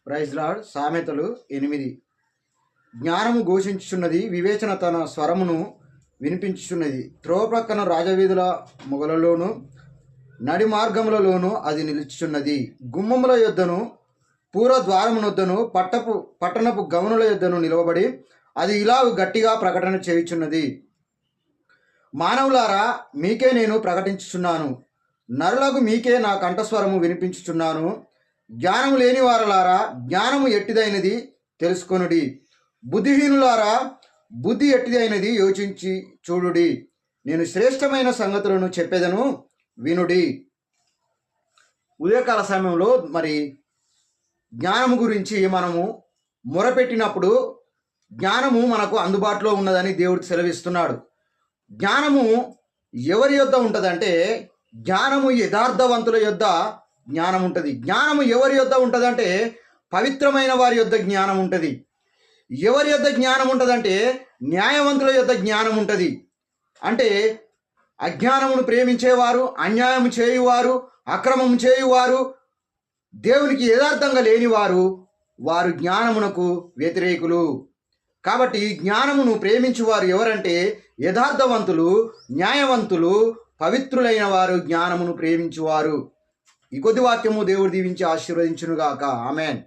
Praise lord. సామెతలు 8. జ్ఞానము ఘోషించుచున్నది, వివేచన తన స్వరమును వినిపించుచున్నది. త్రోవ ప్రక్కన రాజవీధుల మొగలలోను నడి మార్గములలోను అది నిలుచుచున్నది. గుమ్మముల యొద్దను పూర్వద్వారమునొద్దను పట్టణపు గమనుల యొద్దను నిలవబడి అది ఇలా గట్టిగా ప్రకటన చేయుచున్నది. మానవులారా, మీకే నేను ప్రకటించుచున్నాను, నరులకు మీకే నా కంఠస్వరము వినిపించుచున్నాను. జ్ఞానము లేని వారలారా, జ్ఞానము ఎట్టిదైనది తెలుసుకొనుడి. బుద్ధిహీనులారా, బుద్ధి ఎట్టిదైనది యోచించి చూడుడి. నేను శ్రేష్టమైన సంగతులను చెప్పేదను, వినుడి. ఉదయకాల సమయంలో మరి జ్ఞానము గురించి మనము మొరపెట్టినప్పుడు జ్ఞానము మనకు అందుబాటులో ఉన్నదని దేవుడు సెలవిస్తున్నాడు. జ్ఞానము ఎవరి యొద్ద ఉంటుందంటే, జ్ఞానము యథార్థవంతుల యొద్ద జ్ఞానం ఉంటుంది. జ్ఞానము ఎవరి యొద్ద ఉంటుందంటే, పవిత్రమైన వారి యొద్ద జ్ఞానం ఉంటుంది. ఎవరి యొద్ద జ్ఞానం ఉంటుందంటే, న్యాయవంతుల యొద్ద జ్ఞానం ఉంటుంది. అంటే అజ్ఞానమును ప్రేమించేవారు, అన్యాయం చేయువారు, అక్రమం చేయువారు, దేవునికి యథార్థంగా లేనివారు, వారు జ్ఞానమునకు వ్యతిరేకులు. కాబట్టి జ్ఞానమును ప్రేమించువారు ఎవరంటే, యథార్థవంతులు, న్యాయవంతులు, పవిత్రులైన వారు జ్ఞానమును ప్రేమించువారు. ఈ కొద్ది వాక్యము దేవుడు దీవించి ఆశీర్వదించునుగాక. ఆమెన్.